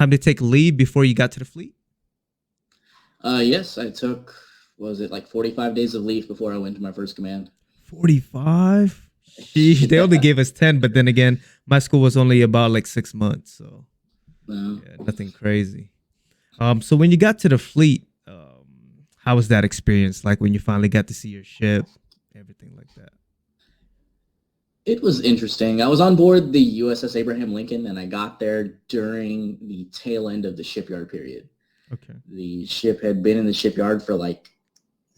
time to take leave before you got to the fleet? Yes, I took, was it like 45 days of leave before I went to my first command? 45. Sheesh, they only Yeah. gave us 10, but then again, my school was only about like 6 months, so No. yeah, nothing crazy. So when you got to the fleet, how was that experience? Like when you finally got to see your ship, everything like that. It was interesting. I was on board the USS Abraham Lincoln, and I got there during the tail end of the shipyard period. Okay. The ship had been in the shipyard for like,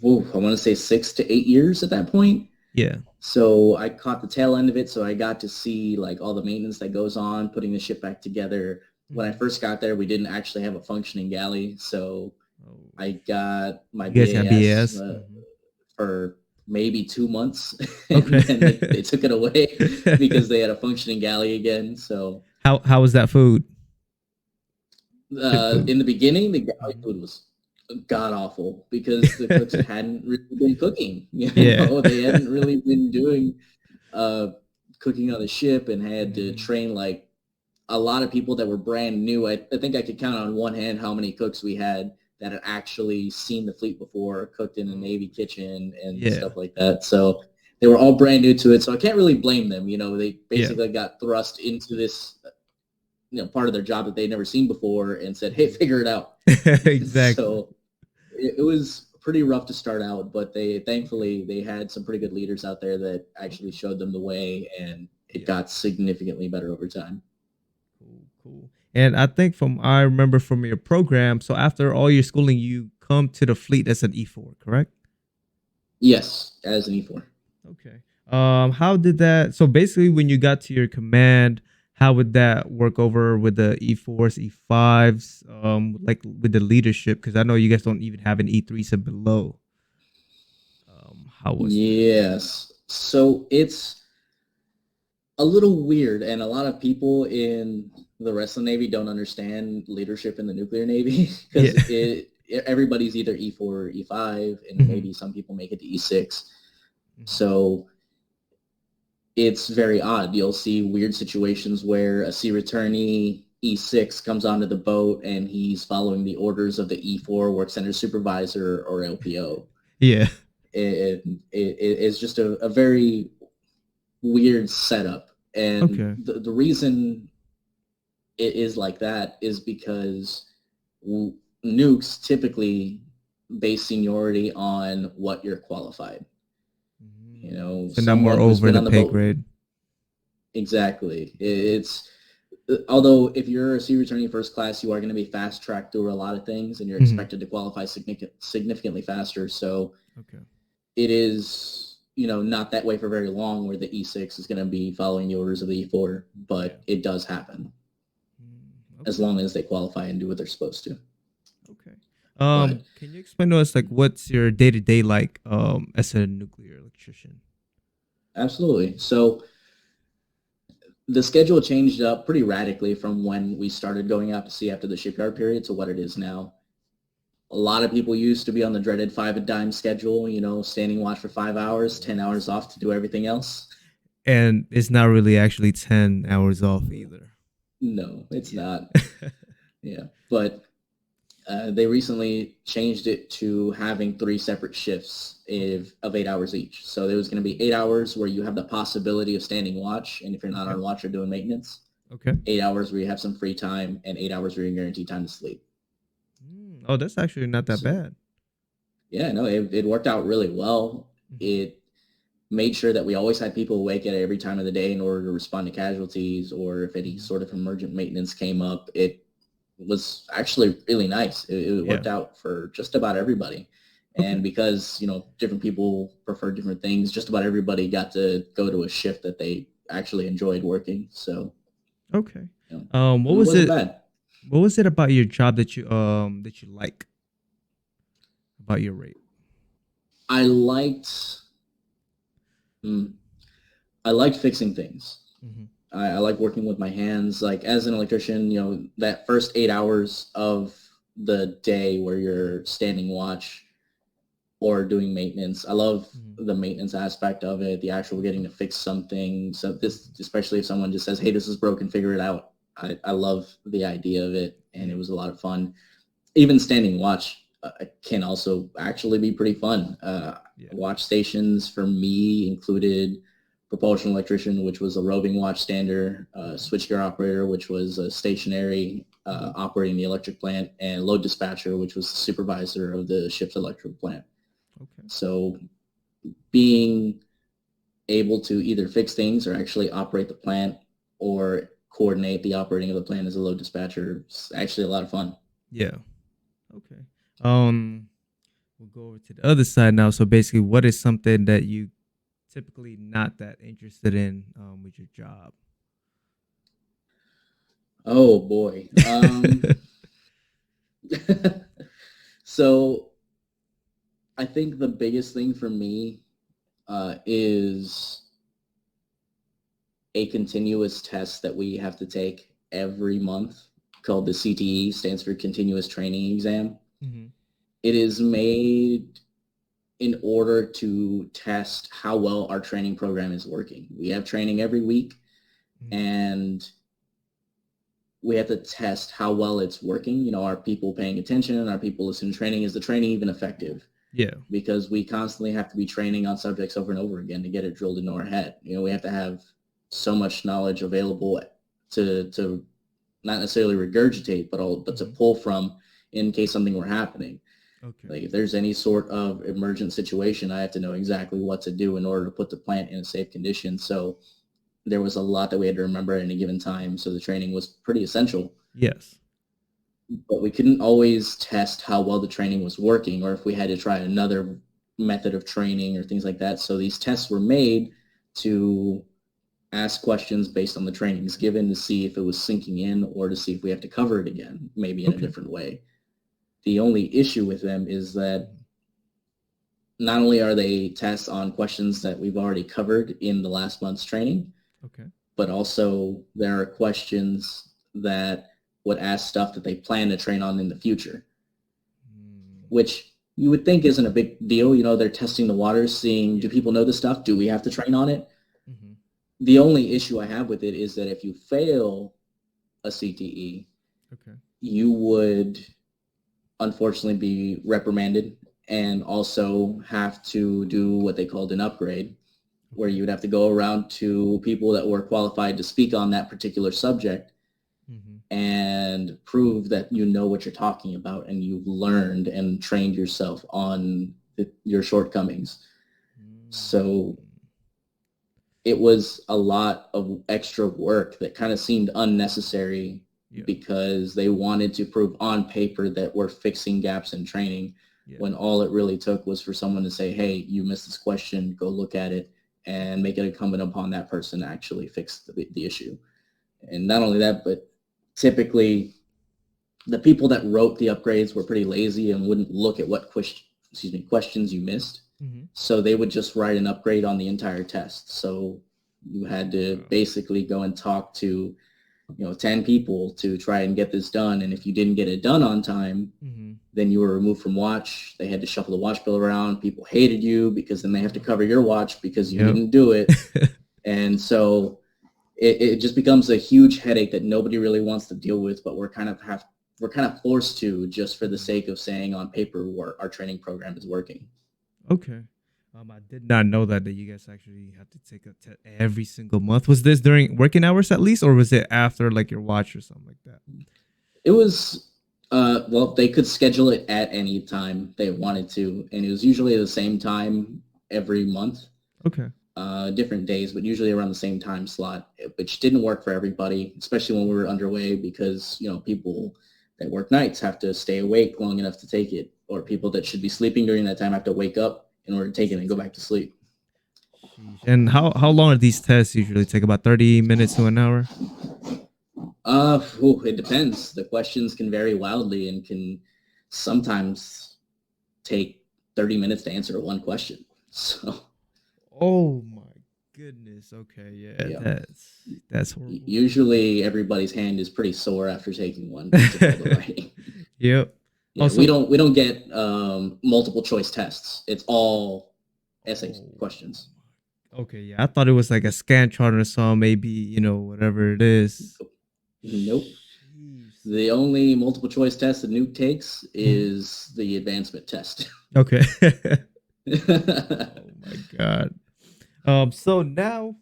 I want to say 6 to 8 years at that point. Yeah. So I caught the tail end of it. So I got to see like all the maintenance that goes on, putting the ship back together. When I Hmm. first got there, we didn't actually have a functioning galley. So Oh, I got my you guys got BAS BS. Hmm. for maybe 2 months, Okay. and then they took it away because they had a functioning galley again. So How was that food? Good food. in the beginning, the galley Hmm. food was god awful because the cooks hadn't really been cooking. Yeah. They hadn't really been doing uh, cooking on the ship, and had to Hmm. train like a lot of people that were brand new. I think I could count on one hand how many cooks we had that had actually seen the fleet before, cooked in the Oh, Navy kitchen and yeah. stuff like that. So they were all brand new to it. So I can't really blame them. They Yeah. basically got thrust into this, part of their job that they'd never seen before and said, "Hey, Mhm. figure it out." Exactly. So it was pretty rough to start out, but they thankfully they had some pretty good leaders out there that actually Okay. showed them the way, and it Yeah. got significantly better over time. Cool. Cool. And I remember from your program. So after all your schooling, you come to the fleet as an E4, correct? Yes, as an E4. Okay. How did that? So basically, when you got to your command, how would that work over with the E4s, E5s, like with the leadership? Because I know you guys don't even have an E3s and below. How was that? Yes. So it's a little weird, and a lot of people in the rest of the Navy don't understand leadership in the nuclear Navy Yeah. because everybody's either E4 or E5, and Hmm. maybe some people make it to E6. Hmm. So it's very odd. You'll see weird situations where a sea returnee E6 comes onto the boat and he's following the orders of the E4 work center supervisor or LPO. Yeah. It's just a very weird setup. And Okay. the reason it is like that is because nukes typically base seniority on what you're qualified. So not more Someone who's over been the on the pay boat. grade. Exactly. It's although if you're a sea returning first class, you are going to be fast tracked through a lot of things, and you're Hmm. expected to qualify significantly faster. So Okay. it is, not that way for very long, where the E6 is going to be following the orders of the E4, Yeah. but it does happen as Okay. long as they qualify and do what they're supposed to. Okay. But Can you explain to us like what's your day to day like as a nuclear electrician? absolutely. So the schedule changed up pretty radically from when we started going out to sea after the shipyard period to what it is now. A lot of people used to be on the dreaded five a dime schedule, standing watch for 5 hours, 10 Oh, hours off to do everything else. and it's not really actually 10 hours off either. No, it's Yeah. not. Yeah. But they recently changed it to having three separate shifts Okay. of 8 hours each. So there was going to be 8 hours where you have the possibility of standing watch. And if you're not Okay. on watch or doing maintenance, Okay. 8 hours where you have some free time, and 8 hours where you're guaranteed time to sleep. Oh, that's actually not that So bad. yeah, no, it worked out really well. Hmm. It made sure that we always had people awake at every time of the day in order to respond to casualties, or if any Hmm. sort of emergent maintenance came up. It was actually really nice. It Yeah. worked out for just about everybody. Okay. And because, different people prefer different things, just about everybody got to go to a shift that they actually enjoyed working. So, Okay. you know, What it was wasn't it? bad. What was it about your job that you like about your rate? I liked, mm, I liked fixing things. Hmm. I like working with my hands. Like as an electrician, that first 8 hours of the day where you're standing watch or doing maintenance. I love Hmm. the maintenance aspect of it, the actual getting to fix something. So this, Hmm. especially if someone just says, "Hey, this is broken, figure it out." I love the idea of it, and it was a lot of fun. Even standing watch can also actually be pretty fun. Yeah. Watch stations for me included propulsion electrician, which was a roving watch stander, switchgear operator, which was a stationary operating the electric plant, and load dispatcher, which was the supervisor of the ship's electrical plant. Okay. So being able to either fix things or actually operate the plant or coordinate the operating of the plant as a load dispatcher is actually a lot of fun. Yeah. Okay. Um, we'll go over to the other side now. So basically, what is something that you typically not that interested in with your job? Oh boy. So I think the biggest thing for me is a continuous test that we have to take every month called the CTE, stands for Continuous Training Exam. Hmm. It is made in order to test how well our training program is working. We have training every week, Hmm. and we have to test how well it's working. You know, are people paying attention? Are people listening to training? Is the training even effective? Yeah. Because we constantly have to be training on subjects over and over again to get it drilled into our head. You know, we have to have so much knowledge available to not necessarily regurgitate, but to Hmm. pull from in case something were happening. Okay. Like if there's any sort of emergent situation, I have to know exactly what to do in order to put the plant in a safe condition. So there was a lot that we had to remember at any given time. So the training was pretty essential, Yes. but we couldn't always test how well the training was working or if we had to try another method of training or things like that. So these tests were made to ask questions based on the trainings given to see if it was sinking in or to see if we have to cover it again, maybe in a Okay. different way. The only issue with them is that Mhm. not only are they tests on questions that we've already covered in the last month's training, Okay. but also there are questions that would ask stuff that they plan to train on in the future, Mm. which you would think isn't a big deal. You know, they're testing the waters, seeing do Yeah. people know this stuff? Do we have to train on it? Hmm. The only issue I have with it is that if you fail a CTE, Okay. you would unfortunately be reprimanded and also have to do what they called an upgrade, where Okay. you would have to go around to people that were qualified to speak on that particular subject Hmm. and prove that you know what you're talking about and you've learned and trained yourself on your shortcomings. So Mm. it was a lot of extra work that kind of seemed unnecessary Yeah. because they wanted to prove on paper that we're fixing gaps in training Yeah. when all it really took was for someone to say, hey, you missed this question, go look at it, and make it incumbent upon that person to actually fix the issue. And not only that, but typically the people that wrote the upgrades were pretty lazy and wouldn't look at what questions you missed. Hmm. So they would just write an upgrade on the entire test. So you had to Wow. basically go and talk to, 10 people to try and get this done. And if you didn't get it done on time, Hmm. then you were removed from watch. They had to shuffle the watch bill around. People hated you because then they have to cover your watch because you Yep. didn't do it. And so it just becomes a huge headache that nobody really wants to deal with, but we're kind of forced to just for the Mhm. sake of saying on paper our training program is working. Okay. I did not know that you guys actually have to take a test every single month. Was this during working hours at least, or was it after like your watch or something like that? It was well, they could schedule it at any time they wanted to, and it was usually at the same time every month, Okay. different days, but usually around the same time slot, which didn't work for everybody, especially when we were underway because people that work nights have to stay awake long enough to take it, or people that should be sleeping during that time have to wake up in order to take it and go back to sleep. Sheesh. And how long are these tests usually take? About 30 minutes to an hour? It depends. The questions can vary wildly and can sometimes take 30 minutes to answer one question. So, Oh my goodness. Okay, yeah, yeah. that's horrible. Usually everybody's hand is pretty sore after taking one because of all the writing. Yep. Yeah, we Also, don't get multiple choice tests. It's all essay oh, questions. okay, yeah. I thought it was like a scan chart or something, maybe, whatever it is. Nope. Jeez. The only multiple choice test the nuke takes is the advancement test. Okay. Oh my god. So now,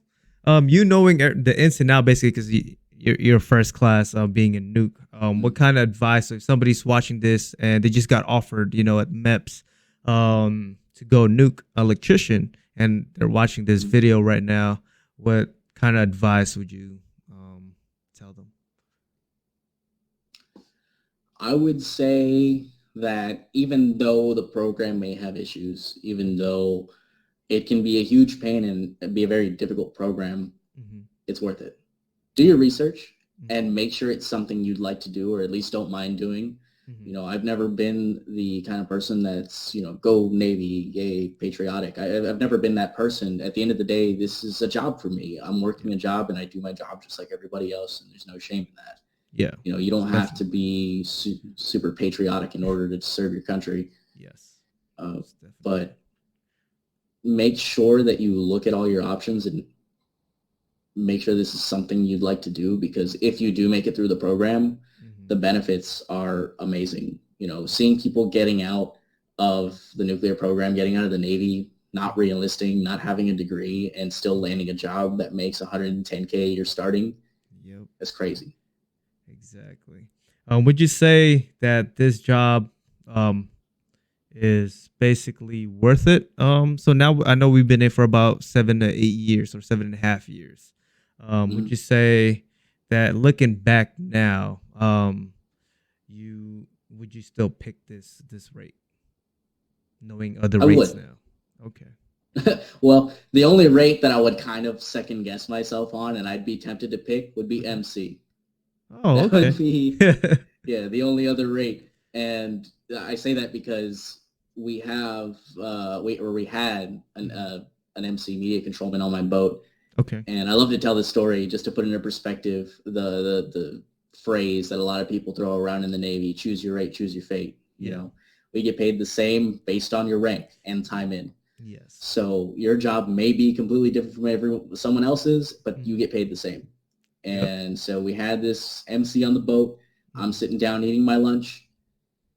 you knowing the ins and out basically because you're first class, being a nuke. What kind of advice if somebody's watching this and they just got offered, at MEPS, to go nuke electrician, and they're watching this video right now? What kind of advice would you tell them? I would say that even though the program may have issues, even though it can be a huge pain and be a very difficult program, Mm-hmm. it's worth it. Do your research Mm-hmm. and make sure it's something you'd like to do or at least don't mind doing. Mm-hmm. I've never been the kind of person that's, go Navy, yay, patriotic. I've never been that person. At the end of the day, this is a job for me. I'm Yeah. working a job and I do my job just like everybody else, and there's no shame in that. Yeah. You don't Most have to definitely. be super patriotic in order to serve your country. Yes. Uh, Most definitely. but make sure that you look at all your options and make sure this is something you'd like to do, because if you do make it through the program, Mm-hmm. the benefits are amazing. Seeing people getting out of the nuclear program, getting out of the Navy, not Mm-hmm. re-enlisting, not having a degree, and still landing a job that makes 110K a year starting, Yep. that's crazy. Exactly. Would you say that this job um is basically worth it? So now I know we've been in for about 7 to 8 years, or 7.5 years. Would Mhm. you say that looking back now, you would you still pick this rate, knowing other I rates would. now? Okay. Well, the only rate that I would kind of second guess myself on and I'd be tempted to pick would be Hmm. MC. Oh, That would okay. be, yeah, the only other rate. And I say that because we had Mhm. an MC media controlman on my boat, Okay. and I love to tell this story just to put into perspective the phrase that a lot of people throw around in the Navy: "Choose your rate, choose your fate." Yeah. We get paid the same based on your rank and time in. Yes. So your job may be completely different from someone else's, but you Hmm. get paid the same. Yep. And so we had this MC on the boat. I'm Hmm. sitting down eating my lunch.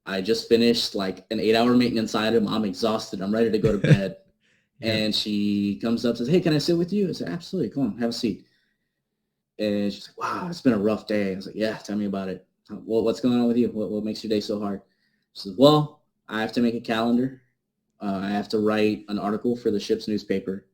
I just finished like an 8 hour maintenance item. I'm exhausted. I'm ready to go to bed. Yeah. And she comes up and says, "Hey, can I sit with you?" I said, "Absolutely. Come on, have a seat." And she's like, "Wow, it's been a rough day." I was like, "Yeah, tell me about it. What's going on with you? What makes your day so hard?" She says, "Well, I have to make a calendar. I have to write an article for the ship's newspaper.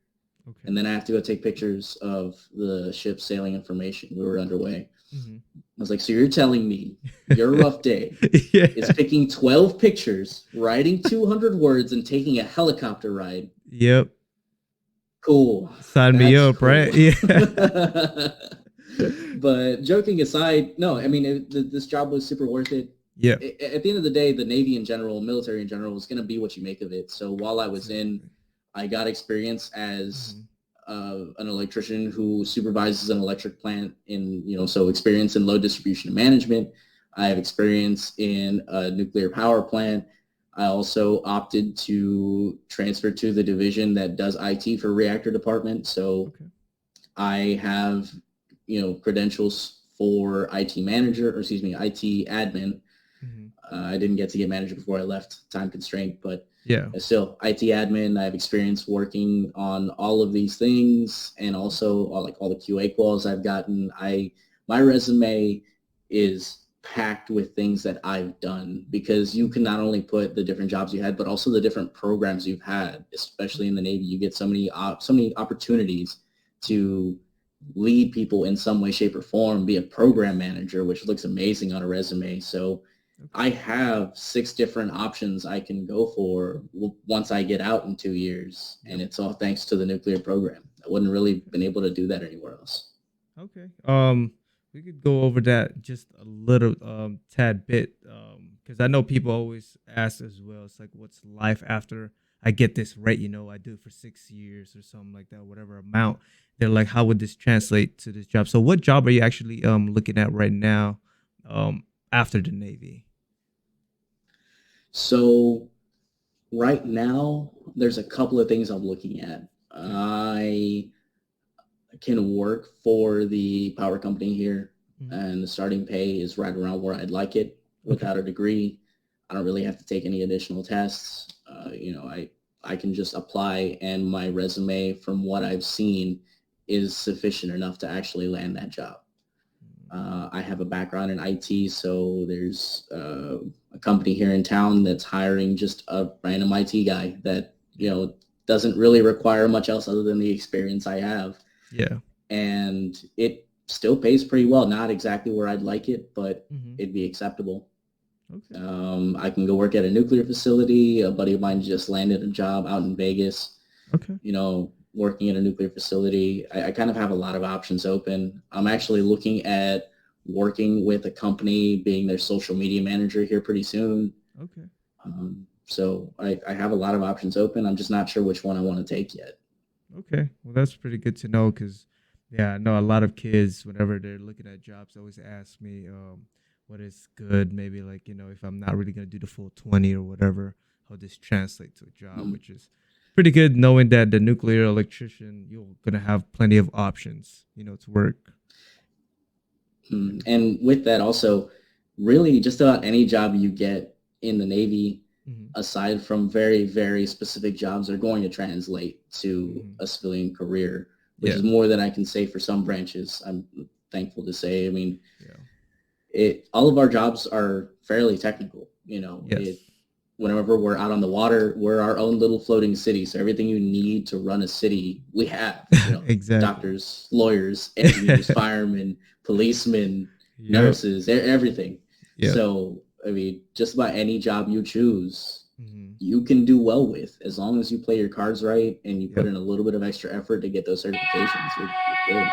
Okay. And then I have to go take pictures of the ship's sailing information. We were underway." Hmm. I was like, "So you're telling me your rough day is Yeah. picking 12 pictures, writing 200 words, and taking a helicopter ride? Yep. Cool. Sign me That's up, right? cool." Yeah. But joking aside, no, I mean, this job was super worth it. Yeah. At the end of the day, the Navy in general, military in general, is going to be what you make of it. So while I was in, Exactly. I got experience as Hmm. an electrician who supervises an electric plant so experience in load distribution and management. I have experience in a nuclear power plant. I also opted to transfer to the division that does IT for reactor department. So Okay. I have, credentials for IT manager, or excuse me, IT admin. Hmm. I didn't get to get manager before I left, time constraint, but Yeah. still IT admin. I have experience working on all of these things, and also like all the QA quals I've gotten. My resume is packed with things that I've done, because you can Hmm. not only put the different jobs you had, but also the different programs you've had. Especially in the Navy, you get so many opportunities to lead people in some way, shape, or form. Be a program manager, which looks amazing on a resume. So I Okay. have 6 different options I can go for once I get out in 2 years, and Yep. it's all thanks to the nuclear program. I wouldn't really Okay. been able to do that anywhere else. Okay. We could go over that just a little tad bit, because I know people always ask as well. It's like, what's life after I get this rate? I do it for 6 years or something like that, whatever amount. They're like, how would this translate to this job? So, what job are you actually looking at right now, after the Navy? So right now, there's a couple of things I'm looking at. Okay. I can work for the power company here. Mhm. and the starting pay is right around where I'd like it. Okay. Without a degree, I don't really have to take any additional tests. I can just apply, and my resume, from what I've seen, is sufficient enough to actually land that job. I have a background in IT, so there's a company here in town that's hiring just a random IT guy that Yeah. doesn't really require much else other than the experience I have, Yeah. and it still pays pretty well. Not exactly where I'd like it, but Mhm. it'd be acceptable. Okay. I can go work at a nuclear facility. A buddy of mine just landed a job out in Vegas, Okay. working at a nuclear facility. I kind of have a lot of options open. I'm actually looking at working with a company, being their social media manager here pretty soon. Okay. So I have a lot of options open. I'm just not sure which one I want to take yet. Okay. Well, that's pretty good to know because, yeah, I know a lot of kids, whenever they're looking at jobs, always ask me, what is good? Maybe like, if I'm not really going to do the full 20 or whatever, how this translates to a job, Mm. which is pretty good knowing that the nuclear electrician, you're going to have plenty of options, to work. Yeah. And with that also, really just about any job you get in the Navy, Hmm. aside from very, very specific jobs, are going to translate to Hmm. a civilian career, which Yeah. is more than I can say for some branches. I'm thankful to say. I mean, Yeah. all of our jobs are fairly technical. Yes. Whenever we're out on the water, we're our own little floating city. So everything you need to run a city, we have. Exactly. Doctors, lawyers, engineers, firemen, policemen, Yep. nurses, everything. Yep. So I mean, just about any job you choose, Hmm. you can do well with, as long as you play your cards right and you put Yep. in a little bit of extra effort to get those certifications. You're good.